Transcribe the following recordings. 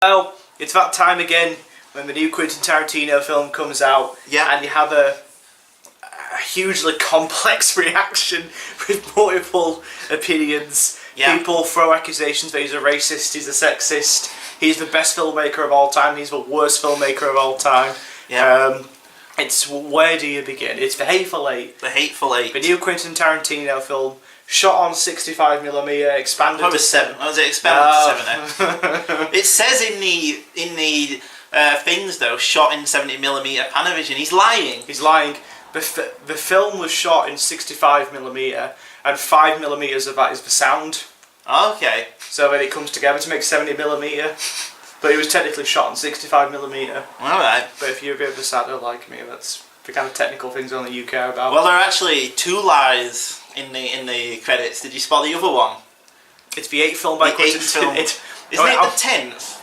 Well, it's that time again when the new Quentin Tarantino film comes out, and you have a hugely complex reaction with multiple opinions. People throw accusations that he's a racist, he's a sexist, he's the best filmmaker of all time, he's the worst filmmaker of all time. It's where do you begin? It's The Hateful Eight. The Hateful Eight. The new Quentin Tarantino film, shot on 65mm, expanded to 7. Was it expanded to 7? It says in the things though, shot in 70mm Panavision. He's lying. He's lying. The film was shot in 65mm, and 5mm of that is the sound. Okay. So then it comes together to make 70mm. But it was technically shot on 65mm. Alright. But if you're a bit of a sadder like me, that's the kind of technical things only you care about. Well, there are actually 2 lies in the credits. Did you spot the other one? It's the 8th film by Quentin. Isn't it the 10th?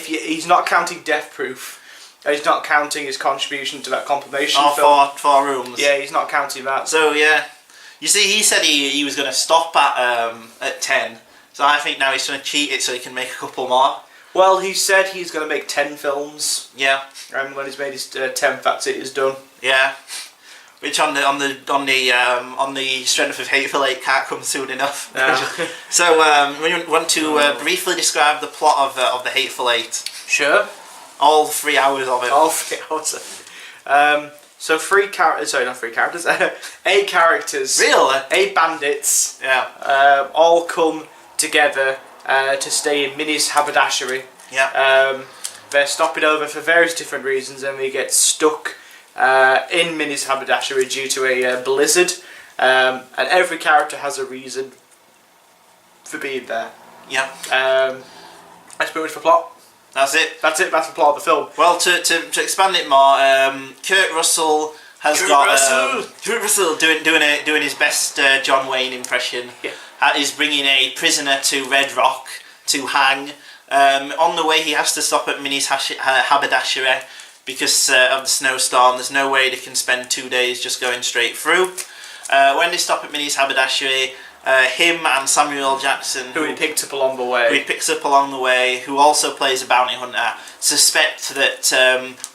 He's not counting Death Proof. He's not counting his contribution to that compilation film. 4 rooms. Yeah, he's not counting that. So yeah, you see, he said he was going to stop at 10. So I think now he's going to cheat it so he can make a couple more. Well, he said he's going to make 10 films. Yeah. And when he's made his 10th, that's it. He's done. Yeah. Which on the strength of Hateful Eight can't come soon enough. Yeah. So we want to briefly describe the plot of the Hateful Eight. Sure. All 3 hours of it. All 3 hours of it. So 3 characters, sorry, not 3 characters, 8 characters. Really? 8 bandits. Yeah. All come together to stay in Minnie's haberdashery. Yeah. They're stopping over for various different reasons, and we get stuck in Minnie's haberdashery due to a blizzard. And every character has a reason for being there. Yeah. That's pretty much the plot. That's it. That's it. That's the plot of the film. Well, to expand it more, Kurt Russell has Kurt Russell doing his best John Wayne impression. Yeah. Is bringing a prisoner to Red Rock to hang. On the way, he has to stop at Minnie's haberdashery because of the snowstorm. There's no way they can spend 2 days just going straight through. When they stop at Minnie's haberdashery, him and Samuel Jackson, who he picks up along the way, who also plays a bounty hunter, suspect that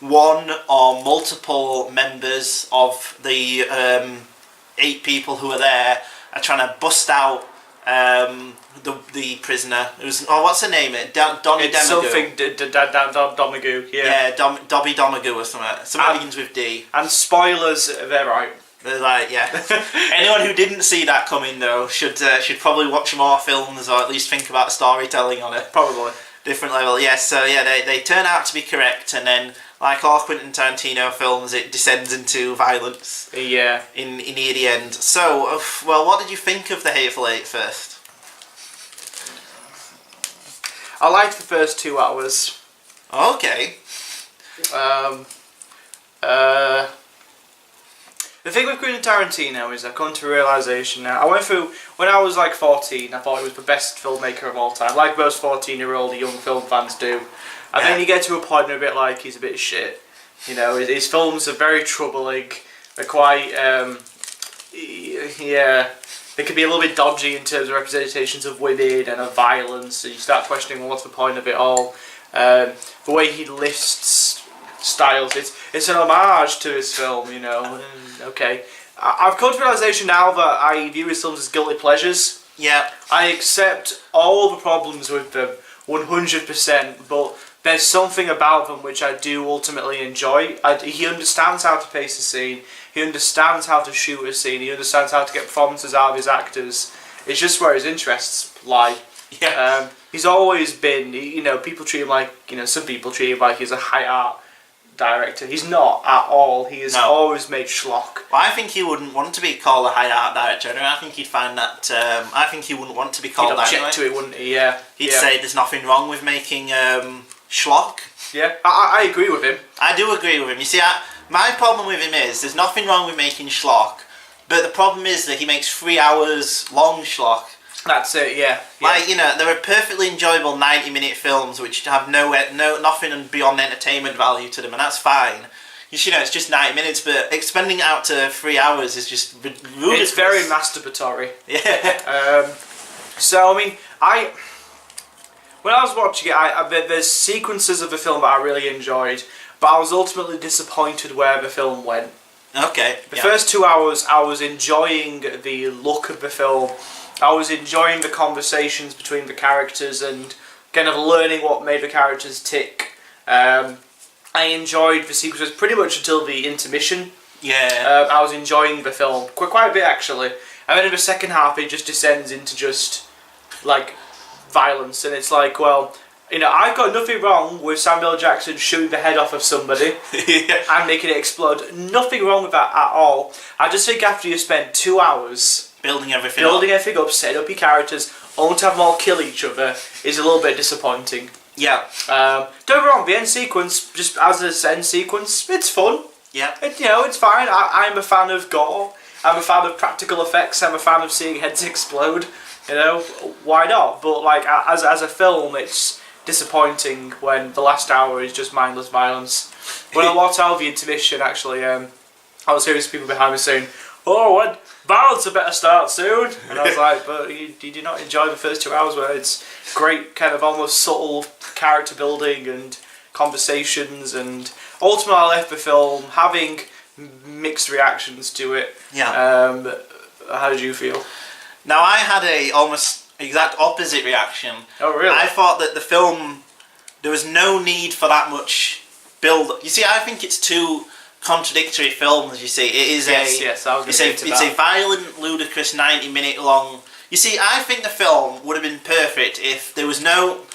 one or multiple members of the 8 people who are there are trying to bust out the prisoner. What's her name? Donnie Demagoo. Something Domagoo. Yeah. Yeah, Dobby Domagoo or something. Something begins with D. And spoilers, they're right. They're right, yeah. Anyone who didn't see that coming though should probably watch more films or at least think about storytelling on a probably different level. Yes, so yeah, they turn out to be correct, and then like all Quentin Tarantino films, it descends into violence. Yeah. In near the end. So, well, what did you think of The Hateful Eight first? I liked the first 2 hours. Okay. The thing with Quentin Tarantino is I come to a realisation now. I went through, when I was like 14, I thought he was the best filmmaker of all time, like most 14-year-old young film fans do. And then you get to a point and a bit like he's a bit shit. You know, his films are very troubling. They're quite, they can be a little bit dodgy in terms of representations of women and of violence. So you start questioning, well, what's the point of it all? The way he lists styles, it's an homage to his film, you know. Okay, I've come to the realisation now that I view his films as guilty pleasures. Yeah. I accept all the problems with them 100%, but there's something about them which I do ultimately enjoy. He understands how to pace a scene, he understands how to shoot a scene, he understands how to get performances out of his actors. It's just where his interests lie. Yeah. He's always been, you know, people treat him like, you know, some people treat him like he's a high art director. He's not at all. He has always made schlock. Well, I think he wouldn't want to be called a high art director. I think he'd find that. I think he wouldn't want to be called that. He'd object to it, wouldn't he? Yeah. He'd say there's nothing wrong with making schlock. Yeah, I agree with him. I do agree with him. You see, my problem with him is there's nothing wrong with making schlock, but the problem is that he makes 3 hours long schlock. That's it, yeah. Like, you know, there are perfectly enjoyable 90-minute films which have nothing beyond entertainment value to them, and that's fine. You know, it's just 90 minutes, but expending it out to 3 hours is just ludicrous. It's very masturbatory. Yeah. So, I mean, when I was watching it, there's sequences of the film that I really enjoyed, but I was ultimately disappointed where the film went. Okay. The first 2 hours, I was enjoying the look of the film. I was enjoying the conversations between the characters and kind of learning what made the characters tick. I enjoyed the sequences pretty much until the intermission. Yeah. I was enjoying the film quite a bit actually. And then in the second half, it just descends into just like violence, and it's like, well, you know, I've got nothing wrong with Samuel Jackson shooting the head off of somebody and making it explode. Nothing wrong with that at all. I just think after you spend 2 hours building everything up, setting up your characters, only to have them all kill each other is a little bit disappointing. Yeah. Don't get me wrong, the end sequence, just as an end sequence, it's fun. Yeah. You know, it's fine. I'm a fan of gore. I'm a fan of practical effects. I'm a fan of seeing heads explode. You know, why not? But like as a film, it's disappointing when the last hour is just mindless violence. When I walked out of the intermission, actually, I was hearing some people behind me saying, "Oh, when violence had better start soon." And I was like, "But you do not enjoy the first 2 hours where it's great, kind of almost subtle character building and conversations?" And ultimately, I left the film having mixed reactions to it. Yeah. How did you feel? Now, I had a almost exact opposite reaction. Oh, really? I thought that the film, there was no need for that much build. You see, I think it's two contradictory films. You see, it is it's a violent, ludicrous 90-minute long. You see, I think the film would have been perfect if there's no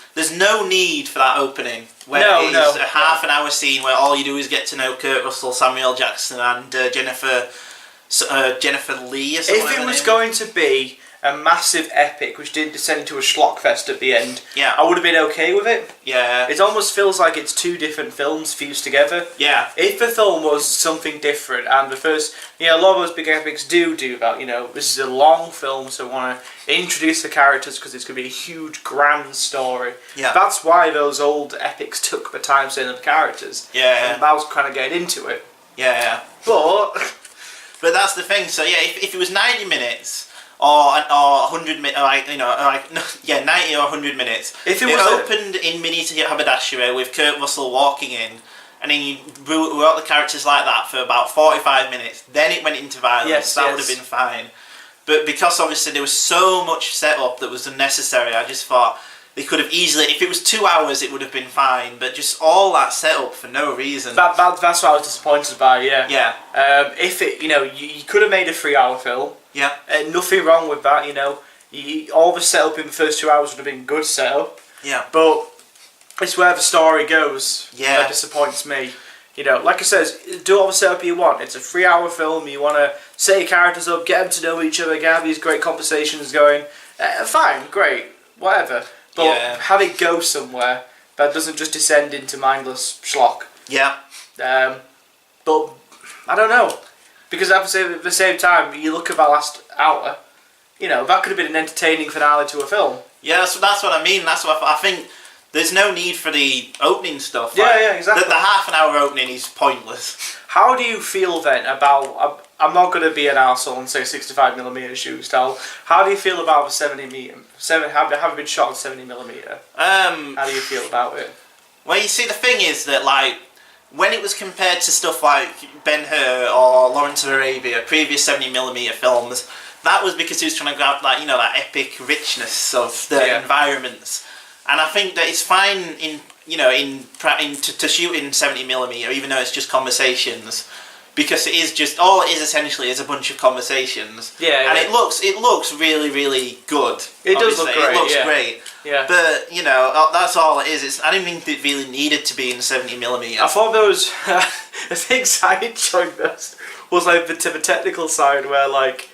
need for that opening. Where it is a half an hour scene where all you do is get to know Kurt Russell, Samuel Jackson, and Jennifer Lee or something. If it was going to be a massive epic which did descend into a schlockfest at the end, yeah, I would have been okay with it. Yeah. It almost feels like it's two different films fused together. Yeah. If the film was something different, and the first, you know, a lot of those big epics do that, you know, this is a long film, so I want to introduce the characters because it's going to be a huge, grand story. Yeah. That's why those old epics took the time setting up the characters. Yeah. And I was kind of getting into it. Yeah. But that's the thing. So yeah, if it was 90 minutes or 100 minutes, like 90 or 100 minutes. If it opened in Mini Haberdashery with Kurt Russell walking in, and then you wrote the characters like that for about 45 minutes, then it went into violence. That would have been fine. But because obviously there was so much setup that was unnecessary, I just thought they could have easily, if it was 2 hours, it would have been fine. But just all that setup for no reason. That's what I was disappointed by. Yeah. Yeah. If it, you know, you could have made a 3 hour film. Yeah. Nothing wrong with that. You know, all the setup in the first 2 hours would have been good setup. Yeah. But it's where the story goes. Yeah. That disappoints me. You know, like I said, do all the setup you want. It's a 3 hour film. You want to set your characters up, get them to know each other, have these great conversations going. Fine, great, whatever. But have it go somewhere that doesn't just descend into mindless schlock. Yeah. But I don't know, because at the same time, you look at that last hour. You know, that could have been an entertaining finale to a film. Yeah, that's what I mean. That's what I think. There's no need for the opening stuff. Yeah, exactly. The half an hour opening is pointless. How do you feel then about? I'm not going to be an arsehole and say 65mm shoot style. How do you feel about the 70mm? Having been shot on 70mm. How do you feel about it? Well, you see, the thing is that like when it was compared to stuff like Ben-Hur or Lawrence of Arabia, previous 70mm films, that was because he was trying to grab that epic richness of the environments. And I think that it's fine to shoot in 70mm, even though it's just conversations, because it is just all it is essentially is a bunch of conversations. Yeah. And it looks really, really good. It does look great. It looks great. Yeah. But that's all it is. I didn't think it really needed to be in 70mm. I thought there was the things I enjoyed most was like the technical side where like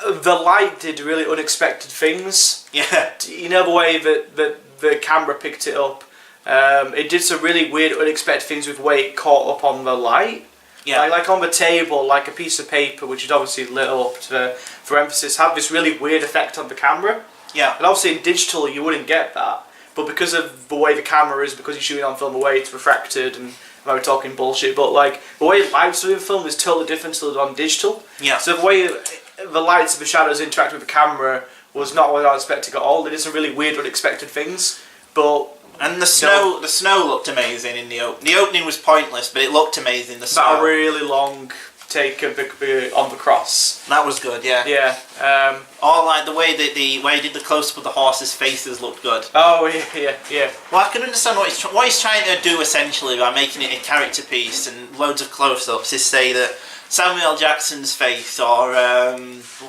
the light did really unexpected things. Yeah. You know the way that the camera picked it up. It did some really weird, unexpected things with the way it caught up on the light. Yeah. Like on the table, like a piece of paper, which is obviously lit up for emphasis, had this really weird effect on the camera. Yeah. And obviously in digital you wouldn't get that. But because of the way the camera is, because you're shooting on film, the way it's refracted, and we're talking bullshit, but like the way lights are in film is totally different to on digital. Yeah. So the way the lights and the shadows interact with the camera was not what I was expecting at all. They did some really weird, unexpected things, And the snow looked amazing in the opening. The opening was pointless, but it looked amazing. The snow. That really long take on the cross. That was good, yeah. Yeah. Or like the way that he did the close up of the horses' faces looked good. Oh yeah. Well, I can understand what he's trying to do essentially by making it a character piece and loads of close ups. Is say that Samuel L. Jackson's face or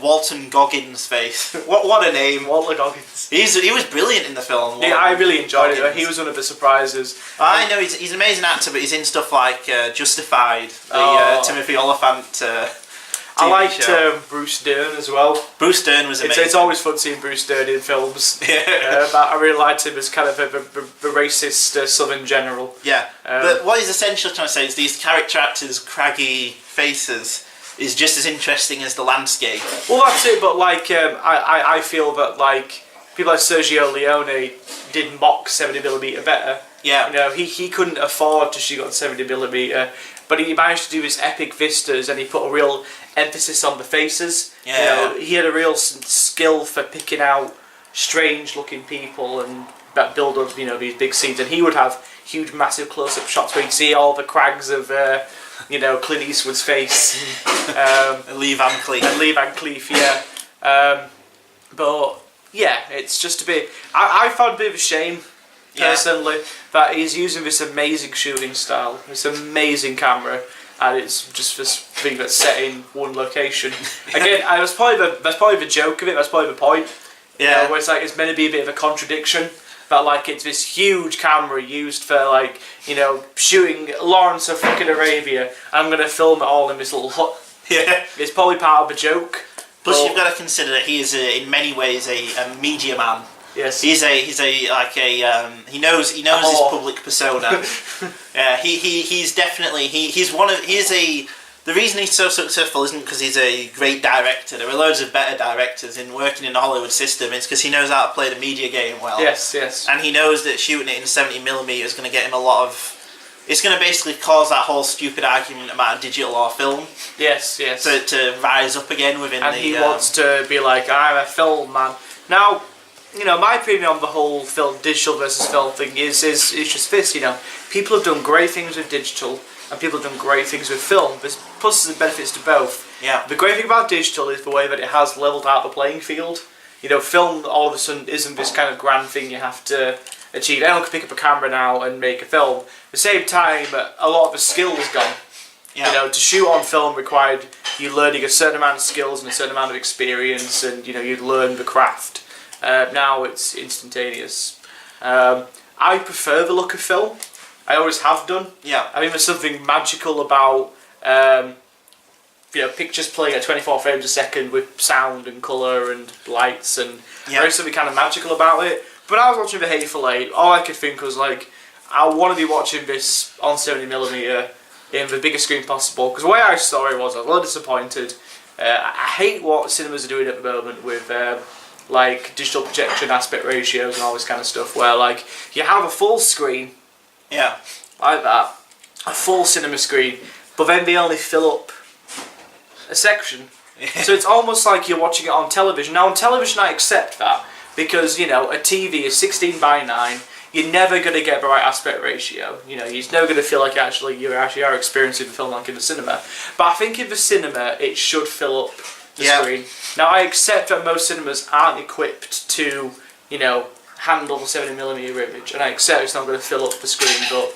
Walton Goggins' face. what a name, Walton Goggins. He was brilliant in the film. Yeah, I really enjoyed it. He was one of the surprises. I know he's an amazing actor, but he's in stuff like Justified, the Timothy Olyphant. I liked Bruce Dern as well. Bruce Dern was amazing. It's always fun seeing Bruce Dern in films. Yeah. But I really liked him as kind of a racist Southern general. Yeah. But what he's essentially trying to say is these character actors' craggy faces is just as interesting as the landscape. Well, that's it. But like, I feel that like people like Sergio Leone did mock 70mm better. Yeah. You know, he couldn't afford to shoot on 70mm, but he managed to do his epic vistas, and he put a real emphasis on the faces. Yeah. You know, he had a real skill for picking out strange-looking people and that build up, these big scenes. And he would have huge, massive close-up shots where you'd see all the crags of, Clint Eastwood's face. Lee Van Cleef. And Lee Van Cleef, yeah. But yeah, it's just a bit. I found a bit of a shame. Personally, that he's using this amazing shooting style, this amazing camera, and it's just this thing that's set in one location. Again, that's probably the joke of it. That's probably the point. Yeah, where it's like it's meant to be a bit of a contradiction, but like it's this huge camera used for like shooting Lawrence of fucking Arabia. I'm gonna film it all in this little hut. Yeah, it's probably part of the joke. Plus, you've got to consider that he is in many ways a media man. Yes. He knows his public persona. Yeah, he's definitely the reason he's so successful isn't because he's a great director. There are loads of better directors in working in the Hollywood system. It's because he knows how to play the media game well. Yes. And he knows that shooting it in 70mm is going to get him a lot of. It's going to basically cause that whole stupid argument about digital or film. Yes. To rise up again within and he wants to be like, I'm a film man. Now, my opinion on the whole digital versus film thing is just this. People have done great things with digital, and people have done great things with film. There's pluses and benefits to both. Yeah. The great thing about digital is the way that it has leveled out the playing field. Film all of a sudden isn't this kind of grand thing you have to achieve. Anyone can pick up a camera now and make a film. At the same time, a lot of the skill is gone. Yeah. To shoot on film required you learning a certain amount of skills and a certain amount of experience, and you'd learn the craft. Now it's instantaneous. I prefer the look of film. I always have done. Yeah. I think there's something magical about pictures playing at 24 frames a second with sound and colour and lights, and there's something kind of magical about it. But I was watching the Hateful Eight. All I could think was like, I want to be watching this on 70mm in the biggest screen possible. Because the way I saw it was, I was a little disappointed. I hate what cinemas are doing at the moment with like digital projection aspect ratios and all this kind of stuff, where like you have a full screen, like that, a full cinema screen, but then they only fill up a section. So it's almost like you're watching it on television. Now on television I accept that, because a TV is 16:9. You're never going to get the right aspect ratio. You're never going to feel like you actually are experiencing the film like in the cinema. But I think in the cinema it should fill up the screen. Now I accept that most cinemas aren't equipped to, handle the 70mm image, and I accept it's not going to fill up the screen, but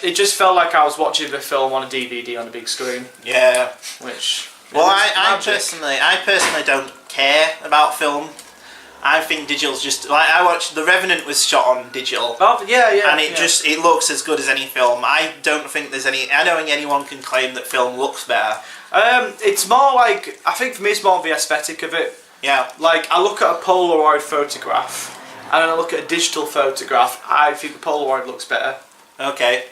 it just felt like I was watching the film on a DVD on a big screen. Yeah. Which. Well, I personally don't care about film. I think digital's just like I watched The Revenant was shot on digital. Oh yeah. And it looks as good as any film. I don't think anyone can claim that film looks better. It's more like, I think for me it's more the aesthetic of it. Yeah. Like I look at a Polaroid photograph and then I look at a digital photograph. I think the Polaroid looks better. Okay.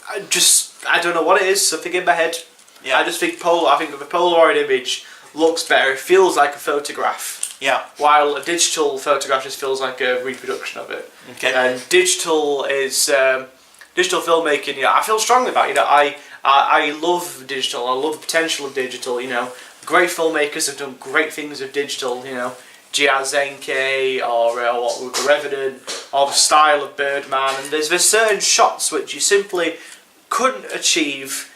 I don't know what it is. Something in my head. Yeah. I just think I think the Polaroid image looks better. It feels like a photograph. Yeah. While a digital photograph just feels like a reproduction of it. Okay. And digital is digital filmmaking. I feel strongly about. I love digital. I love the potential of digital. Great filmmakers have done great things with digital. Giazenke or what with the Revenant or the style of Birdman, and there's certain shots which you simply couldn't achieve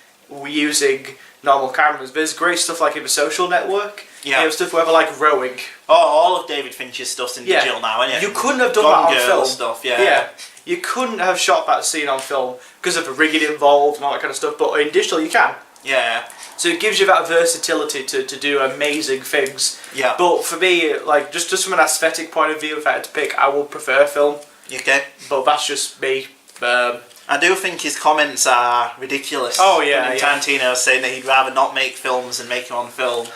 using normal cameras. There's great stuff like in The Social Network. Yeah. Stuff where they're like rowing. Oh, all of David Fincher's stuff's in digital now, isn't it? You couldn't have done Gone that on Girl film. stuff, yeah. Yeah. You couldn't have shot that scene on film because of the rigging involved and all that kind of stuff, but in digital you can. Yeah. So it gives you that versatility to do amazing things. Yeah. But for me, like just from an aesthetic point of view, if I had to pick, I would prefer film. Okay. But that's just me. I do think his comments are ridiculous. Oh yeah, Tarantino saying that he'd rather not make films than make them on film.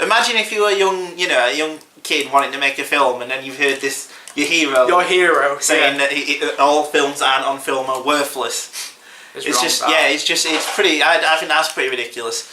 Imagine if you were a young kid wanting to make a film, and then you've heard this your hero saying that all films aren't on film are worthless. It's pretty. I think that's pretty ridiculous.